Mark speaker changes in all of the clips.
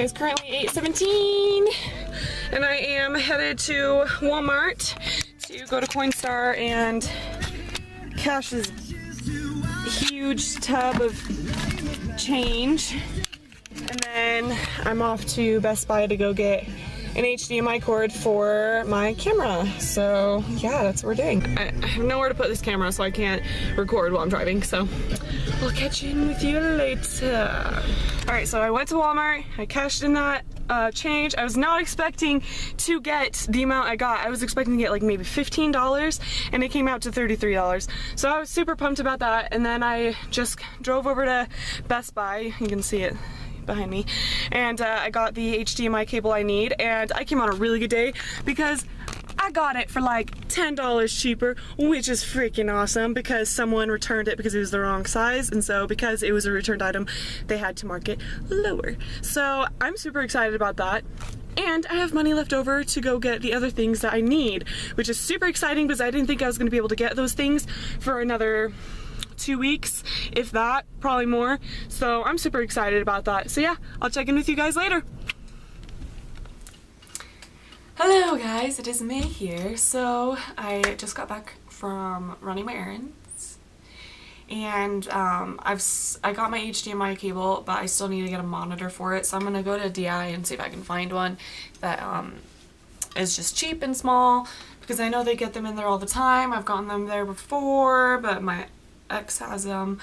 Speaker 1: It's currently 8:17 and I am headed to Walmart to go to Coinstar and cash this huge tub of change. And then I'm off to Best Buy to go get an HDMI cord for my camera. So yeah, that's what we're doing. I have nowhere to put this camera, so I can't record while I'm driving, so I'll catch in with you later. Alright, so I went to Walmart, I cashed in that change. I was not expecting to get the amount I got. I was expecting to get like maybe $15 and it came out to $33. So I was super pumped about that, and then I just drove over to Best Buy. You can see it behind me, and I got the HDMI cable I need, and I came on a really good day because I got it for like $10 cheaper, which is freaking awesome because someone returned it because it was the wrong size, and so because it was a returned item they had to mark it lower. So I'm super excited about that. And I have money left over to go get the other things that I need, which is super exciting because I didn't think I was going to be able to get those things for another 2 weeks, if that, probably more. So I'm super excited about that. So yeah, I'll check in with you guys later. Hello guys, it is May here. So I just got back from running my errands, and I got my HDMI cable, but I still need to get a monitor for it. So I'm gonna go to DI and see if I can find one that is just cheap and small, because I know they get them in there all the time. I've gotten them there before, but my ex has them.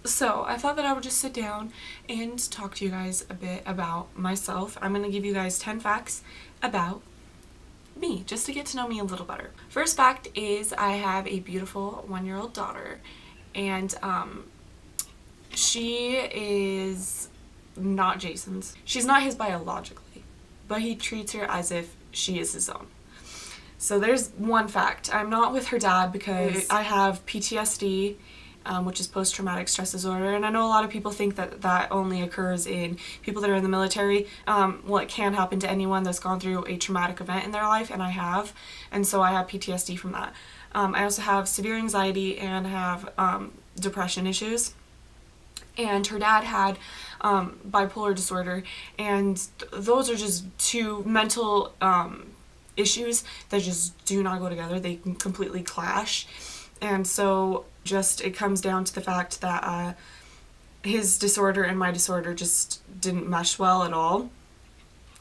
Speaker 1: So I thought that I would just sit down and talk to you guys a bit about myself. I'm going to give you guys 10 facts about me, just to get to know me a little better. First fact is I have a beautiful 1-year-old daughter, and she is not Jason's. She's not his biologically, but he treats her as if she is his own. So there's one fact. I'm not with her dad because I have PTSD, which is post-traumatic stress disorder, and I know a lot of people think that that only occurs in people that are in the military. Well, it can happen to anyone that's gone through a traumatic event in their life, and I have, and so I have PTSD from that. I also have severe anxiety and have depression issues, and her dad had bipolar disorder, and those are just two mental issues that just do not go together. They can completely clash, and so just it comes down to the fact that his disorder and my disorder just didn't mesh well at all,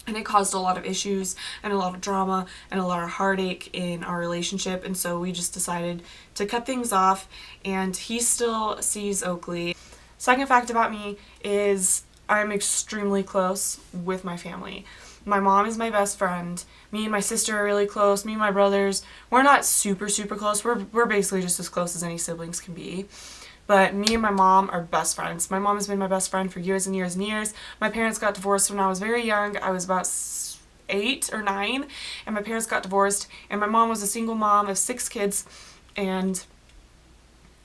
Speaker 1: and it caused a lot of issues and a lot of drama and a lot of heartache in our relationship, and so we just decided to cut things off, and he still sees Oakley. Second fact about me is I'm extremely close with my family. My mom is my best friend. Me and my sister are really close. Me and my brothers, we're not super close. We're basically just as close as any siblings can be. But me and my mom are best friends. My mom has been my best friend for years and years and years. My parents got divorced when I was very young. I was about 8 or 9, and my parents got divorced, and my mom was a single mom of 6 kids, and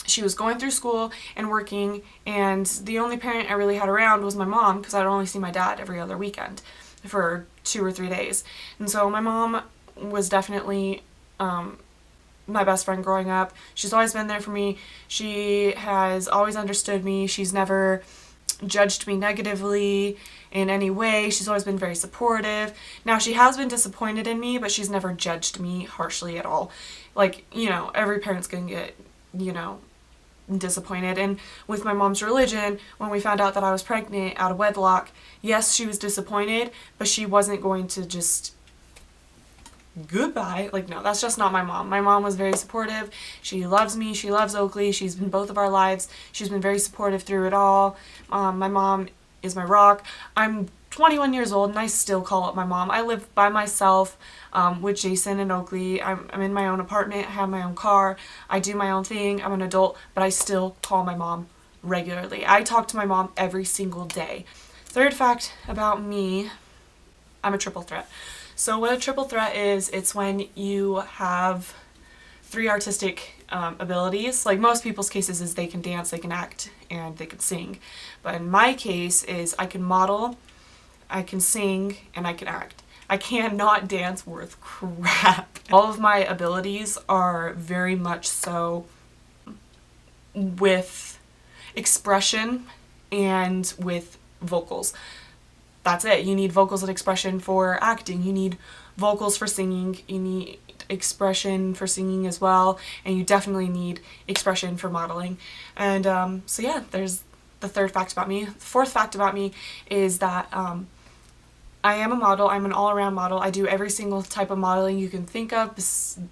Speaker 1: she was going through school and working, and the only parent I really had around was my mom, because I'd only see my dad every other weekend for 2 or 3 days. And so my mom was definitely my best friend growing up. She's always been there for me. She has always understood me. She's never judged me negatively in any way. She's always been very supportive. Now, she has been disappointed in me, but she's never judged me harshly at all. Like, you know, every parent's gonna get, you know, disappointed. And with my mom's religion, when we found out that I was pregnant out of wedlock, yes, she was disappointed, but she wasn't going to just goodbye. Like, no, that's just not my mom. My mom was very supportive. She loves me. She loves Oakley. She's been both of our lives. She's been very supportive through it all. My mom is my rock. I'm 21 years old and I still call up my mom. I live by myself with Jason and Oakley. I'm in my own apartment. I have my own car. I do my own thing. I'm an adult, but I still call my mom regularly. I talk to my mom every single day. Third fact about me, I'm a triple threat. So what a triple threat is, it's when you have 3 artistic abilities. Like most people's cases is they can dance, they can act, and they can sing. But in my case is I can model, I can sing, and I can act. I cannot dance worth crap. All of my abilities are very much so with expression and with vocals. that's it. You need vocals and expression for acting. You need vocals for singing. You need expression for singing as well. And you definitely need expression for modeling. And so yeah, there's the third fact about me. The fourth fact about me is that I am a model. I'm an all-around model. I do every single type of modeling you can think of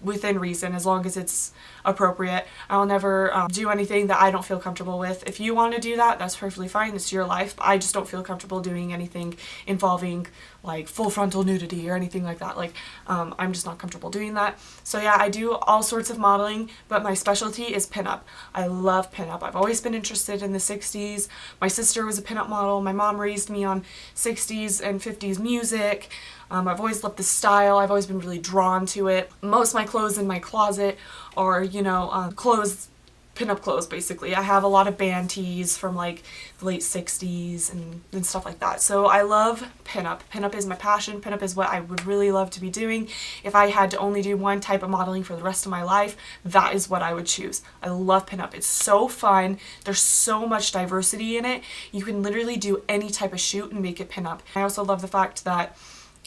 Speaker 1: within reason, as long as it's appropriate. I'll never do anything that I don't feel comfortable with. If you want to do that, that's perfectly fine. It's your life. But I just don't feel comfortable doing anything involving like full frontal nudity or anything like that. Like, I'm just not comfortable doing that. So yeah, I do all sorts of modeling, but my specialty is pinup. I love pinup. I've always been interested in the 60s. My sister was a pinup model. My mom raised me on 60s and 50s music. I've always loved the style. I've always been really drawn to it. Most of my clothes in my closet are, you know, clothes, pinup clothes basically. I have a lot of band tees from like the late 60s and stuff like that. So I love pinup. Pinup is my passion. Pinup is what I would really love to be doing. If I had to only do one type of modeling for the rest of my life, that is what I would choose. I love pinup. It's so fun. There's so much diversity in it. You can literally do any type of shoot and make it pinup. I also love the fact that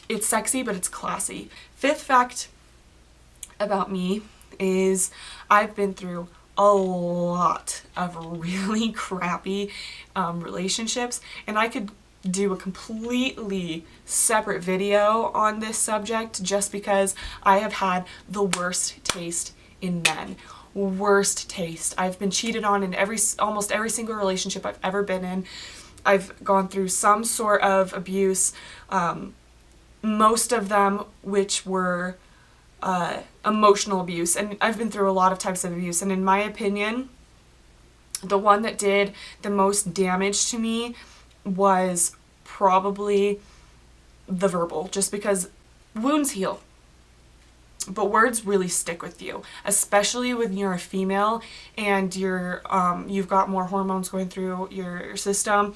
Speaker 1: it's sexy, but it's classy. Fifth fact about me is I've been through a lot of really crappy relationships, and I could do a completely separate video on this subject just because I have had the worst taste in men. Worst taste. I've been cheated on in almost every single relationship I've ever been in. I've gone through some sort of abuse, most of them which were emotional abuse, and I've been through a lot of types of abuse, and in my opinion, the one that did the most damage to me was probably the verbal, just because wounds heal, but words really stick with you, especially when you're a female and you've got more hormones going through your system.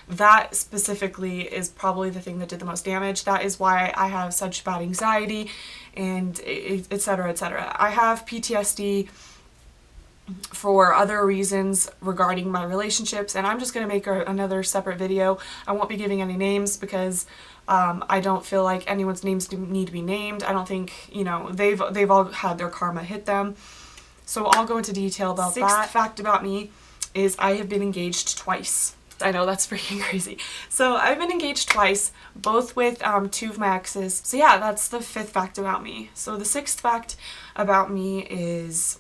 Speaker 1: That specifically is probably the thing that did the most damage. That is why I have such bad anxiety and etc., etc. I have PTSD for other reasons regarding my relationships, and I'm just going to make another separate video. I won't be giving any names because I don't feel like anyone's names need to be named. I don't think, you know, they've all had their karma hit them. So I'll go into detail about that. Sixth fact about me is I have been engaged twice. I know, that's freaking crazy. So I've been engaged twice, both with two of my exes. So yeah, that's the fifth fact about me. So the sixth fact about me is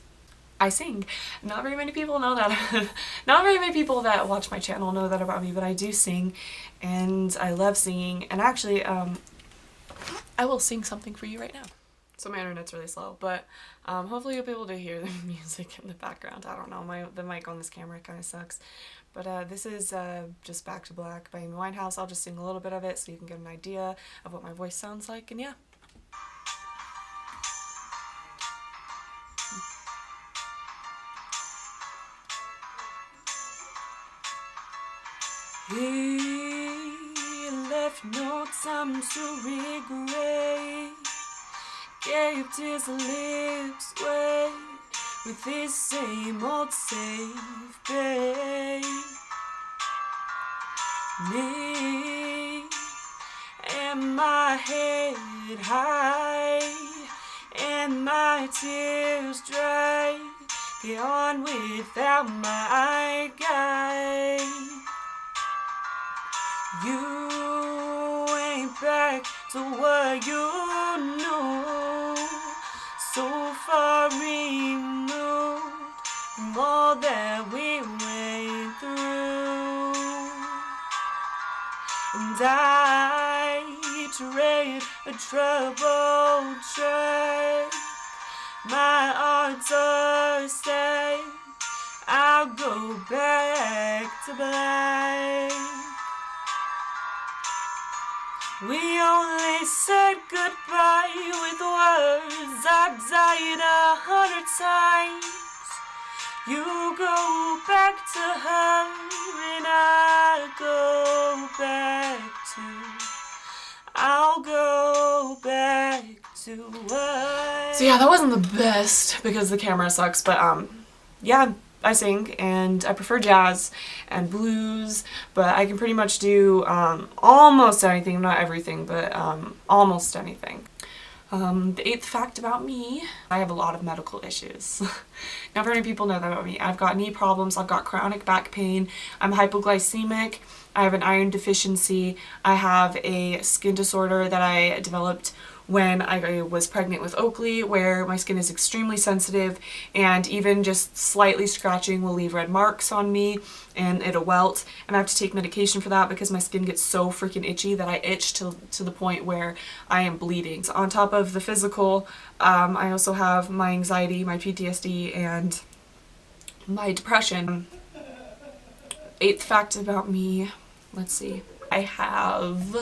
Speaker 1: I sing. Not very many people know that. Not very many people that watch my channel know that about me, but I do sing, and I love singing. And actually, I will sing something for you right now. So my internet's really slow, but hopefully you'll be able to hear the music in the background. I don't know, the mic on this camera kind of sucks. But this is just Back to Black by Amy Winehouse. I'll just sing a little bit of it so you can get an idea of what my voice sounds like, and yeah. He left no time to regret, gave his lips away with his same old safe bet. Me and my head high and my tears dry, get on without my guy. You ain't back to what you knew, so far removed from all that we went through. And I trade a troubled track, my odds are stacked, I'll go back to black. We only said goodbye with words, I died 100 times. You go back to her and I'll go back to her. So yeah, that wasn't the best because the camera sucks, but yeah, I sing and I prefer jazz and blues, but I can pretty much do almost anything, not everything, but almost anything. The 8th fact about me, I have a lot of medical issues. Not very many people know that about me. I've got knee problems, I've got chronic back pain, I'm hypoglycemic, I have an iron deficiency, I have a skin disorder that I developed when I was pregnant with Oakley, where my skin is extremely sensitive and even just slightly scratching will leave red marks on me and it'll welt, and I have to take medication for that because my skin gets so freaking itchy that I itch to the point where I am bleeding. So on top of the physical, I also have my anxiety, my PTSD, and my depression. 8th fact about me, let's see, I have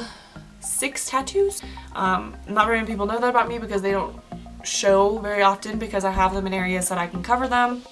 Speaker 1: 6 tattoos. Not very many people know that about me because they don't show very often because I have them in areas that I can cover them.